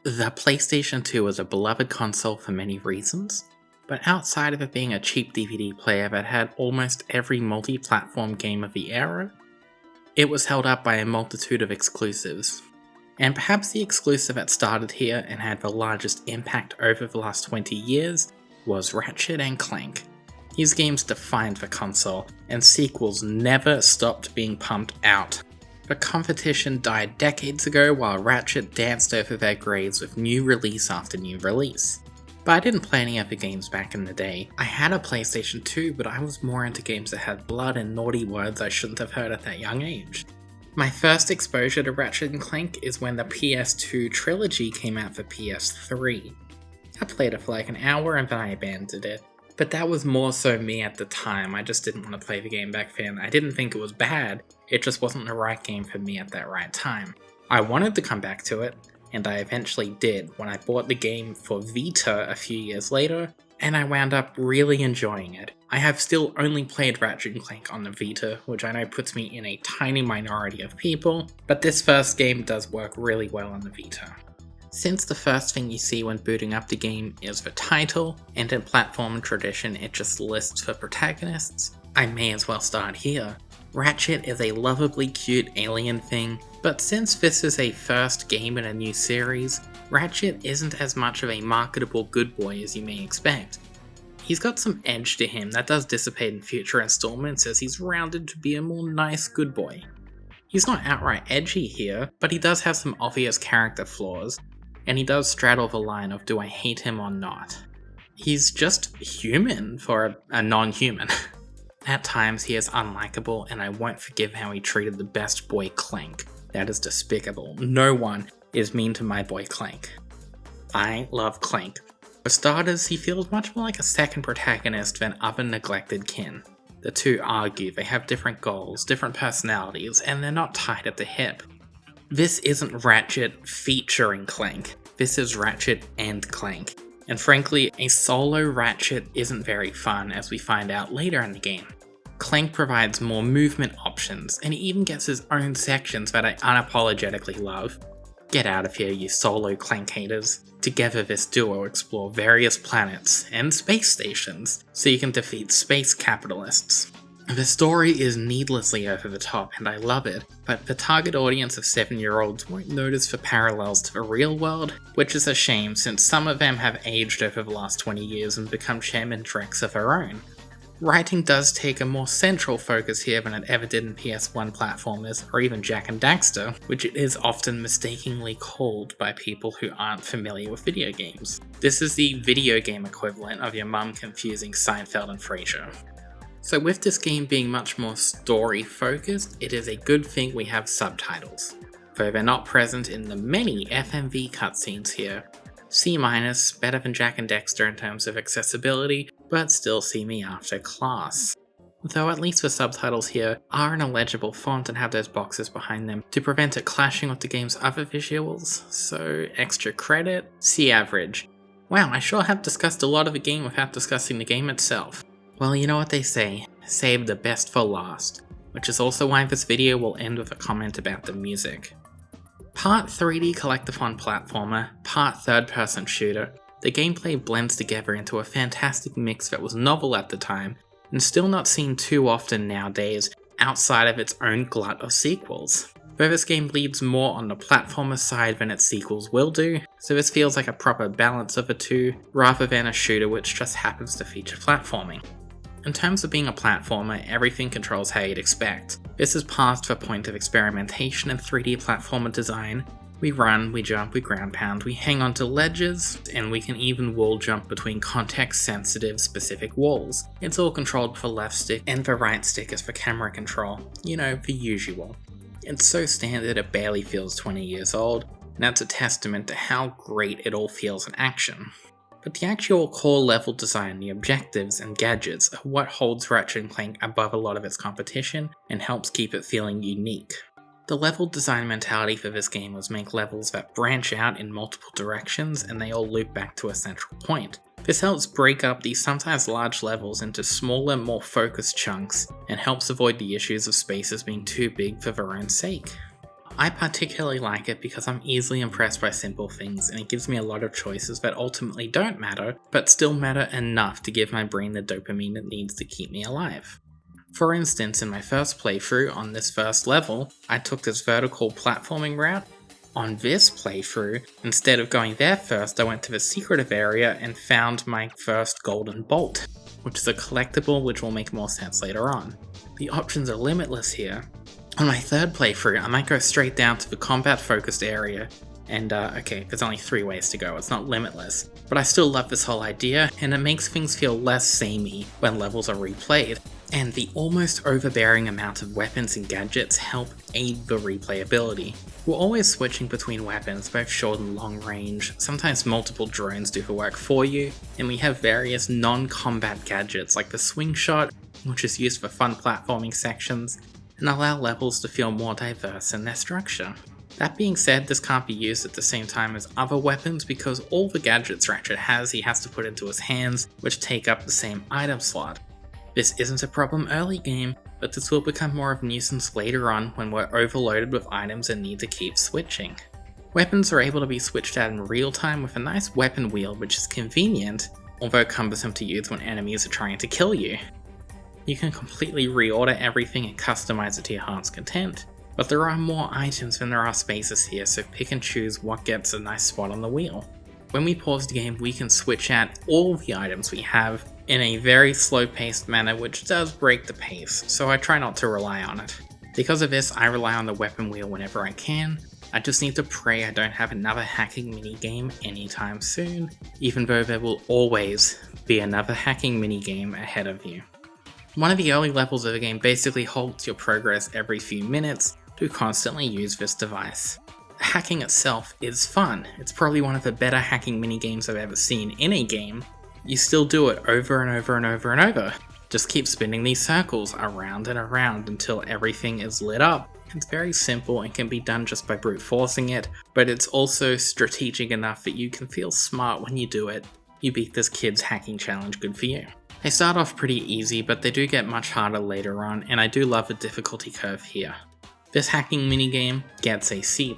The PlayStation 2 was a beloved console for many reasons, but outside of it being a cheap DVD player that had almost every multi-platform game of the era, it was held up by a multitude of exclusives. And perhaps the exclusive that started here and had the largest impact over the last 20 years was Ratchet and Clank. These games defined the console, and sequels never stopped being pumped out. The competition died decades ago while Ratchet danced over their graves with new release after new release. But I didn't play any of the games back in the day. I had a PlayStation 2, but I was more into games that had blood and naughty words I shouldn't have heard at that young age. My first exposure to Ratchet and Clank is when the PS2 trilogy came out for PS3. I played it for like an hour and then I abandoned it. But that was more so me at the time. I just didn't want to play the game back then. I didn't think it was bad, it just wasn't the right game for me at that right time. I wanted to come back to it, and I eventually did when I bought the game for Vita a few years later, and I wound up really enjoying it. I have still only played Ratchet & Clank on the Vita, which I know puts me in a tiny minority of people, but this first game does work really well on the Vita. Since the first thing you see when booting up the game is the title, and in platform tradition it just lists the protagonists, I may as well start here. Ratchet is a lovably cute alien thing, but since this is a first game in a new series, Ratchet isn't as much of a marketable good boy as you may expect. He's got some edge to him that does dissipate in future installments as he's rounded to be a more nice good boy. He's not outright edgy here, but he does have some obvious character flaws, and he does straddle the line of do I hate him or not. He's just human for a non-human. At times he is unlikable, and I won't forgive how he treated the best boy Clank. That is despicable. No one is mean to my boy Clank. I love Clank. For starters, he feels much more like a second protagonist than other neglected kin. The two argue, they have different goals, different personalities, and they're not tied at the hip. This isn't Ratchet featuring Clank, this is Ratchet and Clank. And frankly, a solo Ratchet isn't very fun as we find out later in the game. Clank provides more movement options, and he even gets his own sections that I unapologetically love. Get out of here, you solo Clank haters. Together this duo explore various planets and space stations, so you can defeat space capitalists. The story is needlessly over the top and I love it, but the target audience of 7-year-olds won't notice the parallels to the real world, which is a shame since some of them have aged over the last 20 years and become chairman treks of their own. Writing does take a more central focus here than it ever did in PS1 platformers or even Jak and Daxter, which it is often mistakenly called by people who aren't familiar with video games. This is the video game equivalent of your mum confusing Seinfeld and Frasier. So with this game being much more story focused, it is a good thing we have subtitles, though they're not present in the many FMV cutscenes here. C-, better than Jak and Daxter in terms of accessibility, but still see me after class. Though at least the subtitles here are in a legible font and have those boxes behind them to prevent it clashing with the game's other visuals, so extra credit, C average. Wow, I sure have discussed a lot of the game without discussing the game itself. Well, you know what they say, save the best for last, which is also why this video will end with a comment about the music. Part 3D collectathon platformer, part third-person shooter, the gameplay blends together into a fantastic mix that was novel at the time, and still not seen too often nowadays outside of its own glut of sequels. Though this game leads more on the platformer side than its sequels will do, so this feels like a proper balance of the two, rather than a shooter which just happens to feature platforming. In terms of being a platformer, everything controls how you'd expect. This is past the point of experimentation in 3D platformer design. We run, we jump, we ground pound, we hang onto ledges, and we can even wall jump between context-sensitive specific walls. It's all controlled with the left stick, and the right stick is for camera control. You know, the usual. It's so standard it barely feels 20 years old, and that's a testament to how great it all feels in action. But the actual core level design, the objectives and gadgets are what holds Ratchet & Clank above a lot of its competition and helps keep it feeling unique. The level design mentality for this game was make levels that branch out in multiple directions and they all loop back to a central point. This helps break up these sometimes large levels into smaller, more focused chunks and helps avoid the issues of spaces being too big for their own sake. I particularly like it because I'm easily impressed by simple things, and it gives me a lot of choices that ultimately don't matter, but still matter enough to give my brain the dopamine it needs to keep me alive. For instance, in my first playthrough on this first level, I took this vertical platforming route. On this playthrough, instead of going there first, I went to the secretive area and found my first golden bolt, which is a collectible which will make more sense later on. The options are limitless here. On my third playthrough, I might go straight down to the combat-focused area, and okay, there's only 3 ways to go, it's not limitless, but I still love this whole idea, and it makes things feel less samey when levels are replayed, and the almost overbearing amount of weapons and gadgets help aid the replayability. We're always switching between weapons, both short and long range, sometimes multiple drones do the work for you, and we have various non-combat gadgets like the swing shot, which is used for fun platforming sections, and allow levels to feel more diverse in their structure. That being said, this can't be used at the same time as other weapons because all the gadgets Ratchet has he has to put into his hands, which take up the same item slot. This isn't a problem early game, but this will become more of a nuisance later on when we're overloaded with items and need to keep switching. Weapons are able to be switched out in real time with a nice weapon wheel which is convenient, although cumbersome to use when enemies are trying to kill you. You can completely reorder everything and customize it to your heart's content, but there are more items than there are spaces here, so pick and choose what gets a nice spot on the wheel. When we pause the game, we can switch out all the items we have in a very slow-paced manner, which does break the pace, so I try not to rely on it. Because of this, I rely on the weapon wheel whenever I can. I just need to pray I don't have another hacking minigame anytime soon, even though there will always be another hacking minigame ahead of you. One of the early levels of the game basically halts your progress every few minutes to constantly use this device. Hacking itself is fun. It's probably one of the better hacking minigames I've ever seen in a game. You still do it over and over and over and over. Just keep spinning these circles around and around until everything is lit up. It's very simple and can be done just by brute forcing it, but it's also strategic enough that you can feel smart when you do it. You beat this kid's hacking challenge, good for you. They start off pretty easy, but they do get much harder later on, and I do love the difficulty curve here. This hacking minigame gets a C+,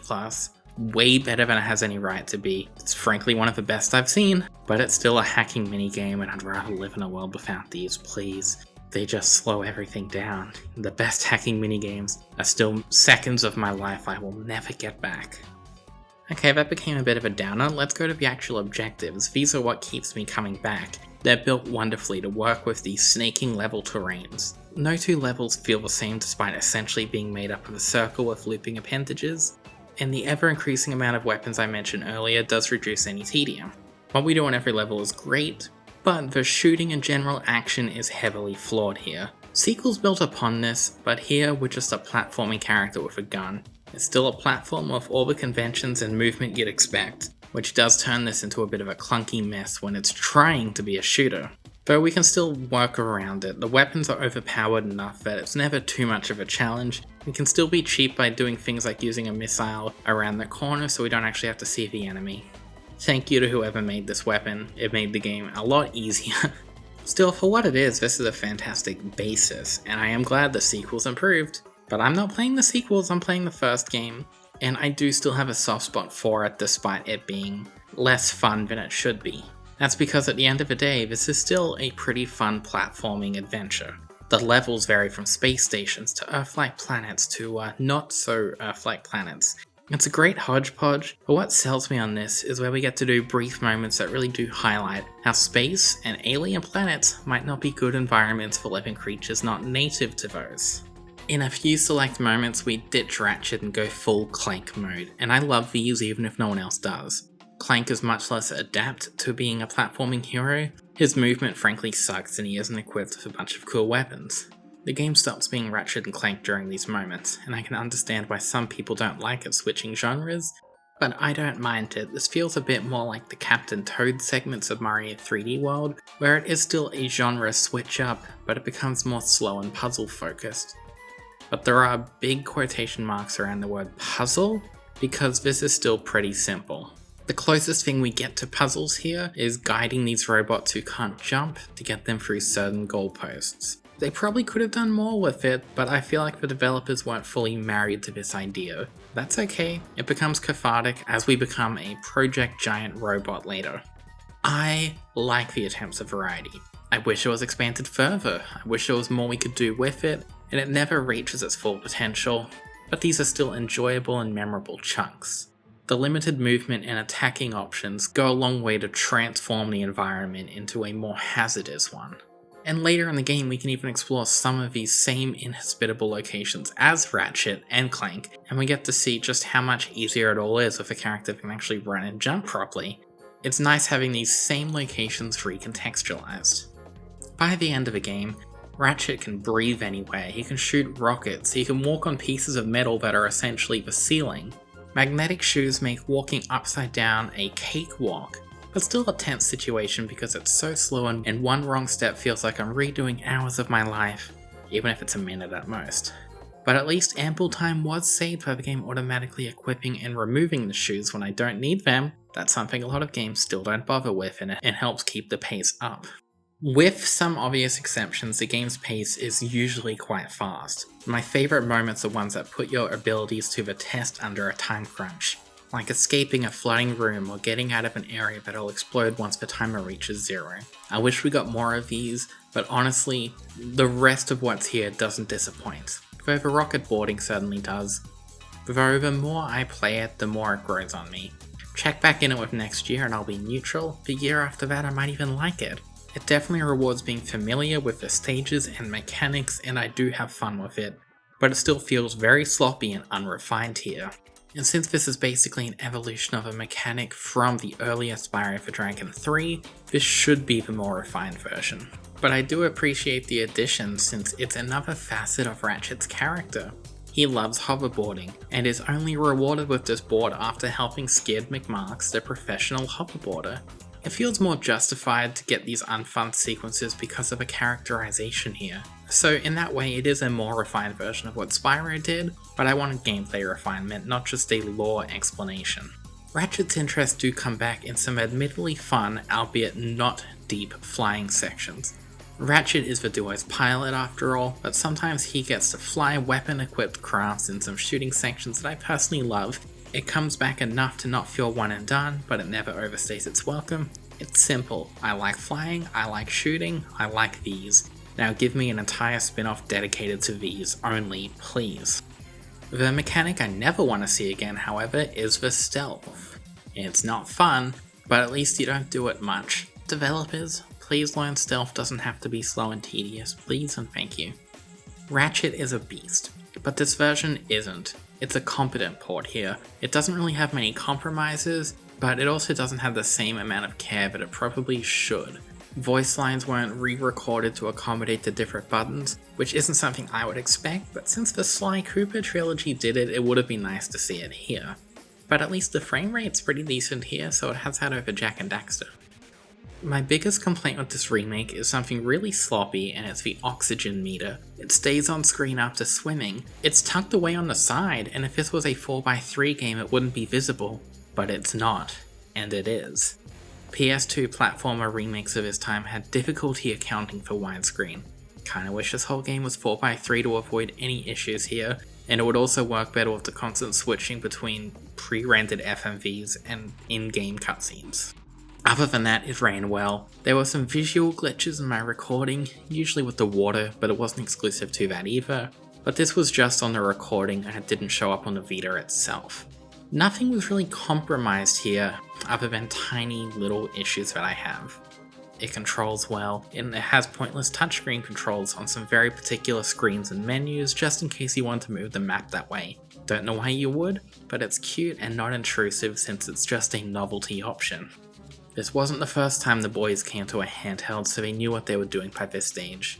way better than it has any right to be. It's frankly one of the best I've seen, but it's still a hacking minigame and I'd rather live in a world without these, please. They just slow everything down. The best hacking minigames are still seconds of my life I will never get back. Okay, that became a bit of a downer. Let's go to the actual objectives. These are what keeps me coming back. They're built wonderfully to work with these snaking level terrains. No 2 levels feel the same despite essentially being made up of a circle with looping appendages, and the ever-increasing amount of weapons I mentioned earlier does reduce any tedium. What we do on every level is great, but the shooting and general action is heavily flawed here. Sequels built upon this, but here we're just a platforming character with a gun. It's still a platform with all the conventions and movement you'd expect, which does turn this into a bit of a clunky mess when it's trying to be a shooter. Though we can still work around it, the weapons are overpowered enough that it's never too much of a challenge. We can still be cheap by doing things like using a missile around the corner so we don't actually have to see the enemy. Thank you to whoever made this weapon, it made the game a lot easier. Still, for what it is, this is a fantastic basis, and I am glad the sequels improved. But I'm not playing the sequels, I'm playing the first game, and I do still have a soft spot for it despite it being less fun than it should be. That's because at the end of the day, this is still a pretty fun platforming adventure. The levels vary from space stations to Earth-like planets to not so Earth-like planets. It's a great hodgepodge, but what sells me on this is where we get to do brief moments that really do highlight how space and alien planets might not be good environments for living creatures not native to those. In a few select moments, we ditch Ratchet and go full Clank mode, and I love these even if no one else does. Clank is much less adept to being a platforming hero. His movement frankly sucks and he isn't equipped with a bunch of cool weapons. The game stops being Ratchet and Clank during these moments, and I can understand why some people don't like it switching genres, but I don't mind it. This feels a bit more like the Captain Toad segments of Mario 3D World, where it is still a genre switch up, but it becomes more slow and puzzle focused. But there are big quotation marks around the word puzzle, because this is still pretty simple. The closest thing we get to puzzles here is guiding these robots who can't jump to get them through certain goalposts. They probably could have done more with it, but I feel like the developers weren't fully married to this idea. That's okay, it becomes cathartic as we become a Project Giant robot later. I like the attempts at variety. I wish it was expanded further, I wish there was more we could do with it, and it never reaches its full potential, but these are still enjoyable and memorable chunks. The limited movement and attacking options go a long way to transform the environment into a more hazardous one. And later in the game we can even explore some of these same inhospitable locations as Ratchet and Clank, and we get to see just how much easier it all is if a character can actually run and jump properly. It's nice having these same locations recontextualized. By the end of the game, Ratchet can breathe anywhere, he can shoot rockets, he can walk on pieces of metal that are essentially the ceiling. Magnetic shoes make walking upside down a cakewalk, but still a tense situation because it's so slow and one wrong step feels like I'm redoing hours of my life, even if it's a minute at most. But at least ample time was saved by the game automatically equipping and removing the shoes when I don't need them. That's something a lot of games still don't bother with, and it helps keep the pace up. With some obvious exceptions, the game's pace is usually quite fast. My favourite moments are ones that put your abilities to the test under a time crunch, like escaping a flooding room or getting out of an area that'll explode once the timer reaches 0. I wish we got more of these, but honestly, the rest of what's here doesn't disappoint, though the rocket boarding certainly does. Though the more I play it, the more it grows on me. Check back in it with next year and I'll be neutral, the year after that I might even like it. It definitely rewards being familiar with the stages and mechanics, and I do have fun with it, but it still feels very sloppy and unrefined here. And since this is basically an evolution of a mechanic from the earlier Spyro the Dragon 3, this should be the more refined version. But I do appreciate the addition since it's another facet of Ratchet's character. He loves hoverboarding, and is only rewarded with this board after helping Skid McMarx, the professional hoverboarder. It feels more justified to get these unfun sequences because of a characterization here. So in that way it is a more refined version of what Spyro did, but I wanted gameplay refinement, not just a lore explanation. Ratchet's interests do come back in some admittedly fun, albeit not deep, flying sections. Ratchet is the duo's pilot after all, but sometimes he gets to fly weapon-equipped crafts in some shooting sections that I personally love. It comes back enough to not feel one and done, but it never overstays its welcome. It's simple. I like flying, I like shooting, I like these. Now give me an entire spin-off dedicated to these only, please. The mechanic I never want to see again, however, is the stealth. It's not fun, but at least you don't do it much. Developers, please learn stealth doesn't have to be slow and tedious, please and thank you. Ratchet is a beast, but this version isn't. It's a competent port here. It doesn't really have many compromises, but it also doesn't have the same amount of care that it probably should. Voice lines weren't re-recorded to accommodate the different buttons, which isn't something I would expect, but since the Sly Cooper trilogy did it, it would have been nice to see it here. But at least the frame rate's pretty decent here, so it has that over Jak and Daxter. My biggest complaint with this remake is something really sloppy, and it's the oxygen meter. It stays on screen after swimming. It's tucked away on the side, and if this was a 4x3 game it wouldn't be visible. But it's not. And it is. PS2 platformer remakes of his time had difficulty accounting for widescreen. Kinda wish this whole game was 4x3 to avoid any issues here, and it would also work better with the constant switching between pre-rendered FMVs and in-game cutscenes. Other than that, it ran well. There were some visual glitches in my recording, usually with the water, but it wasn't exclusive to that either. But this was just on the recording and it didn't show up on the Vita itself. Nothing was really compromised here, other than tiny little issues that I have. It controls well, and it has pointless touchscreen controls on some very particular screens and menus just in case you want to move the map that way. Don't know why you would, but it's cute and not intrusive since it's just a novelty option. This wasn't the first time the boys came to a handheld, so they knew what they were doing by this stage.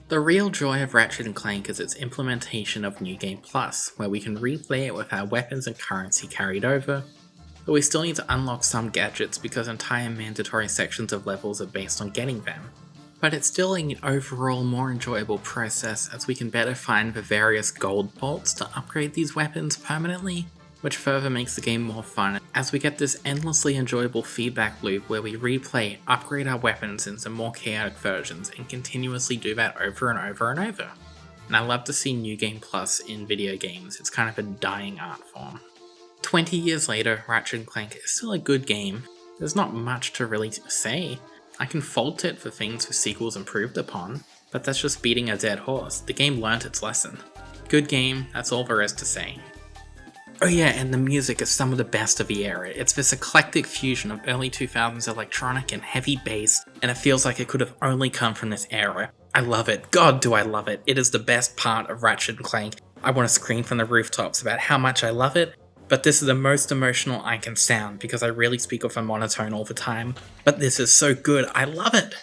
The real joy of Ratchet & Clank is its implementation of New Game Plus, where we can replay it with our weapons and currency carried over, but we still need to unlock some gadgets because entire mandatory sections of levels are based on getting them. But it's still an overall more enjoyable process as we can better find the various gold bolts to upgrade these weapons permanently. which further makes the game more fun, as we get this endlessly enjoyable feedback loop where we replay, upgrade our weapons into more chaotic versions, and continuously do that over and over and over. And I love to see New Game Plus in video games, it's kind of a dying art form. 20 years later, Ratchet Clank is still a good game. There's not much to really say. I can fault it for things the sequels improved upon, but that's just beating a dead horse. The game learnt its lesson. Good game, that's all there is to say. Oh yeah, and the music is some of the best of the era. It's this eclectic fusion of early 2000s electronic and heavy bass, and it feels like it could have only come from this era. I love it. God, do I love it. It is the best part of Ratchet & Clank. I want to scream from the rooftops about how much I love it, but this is the most emotional I can sound because I really speak off a monotone all the time. But this is so good. I love it.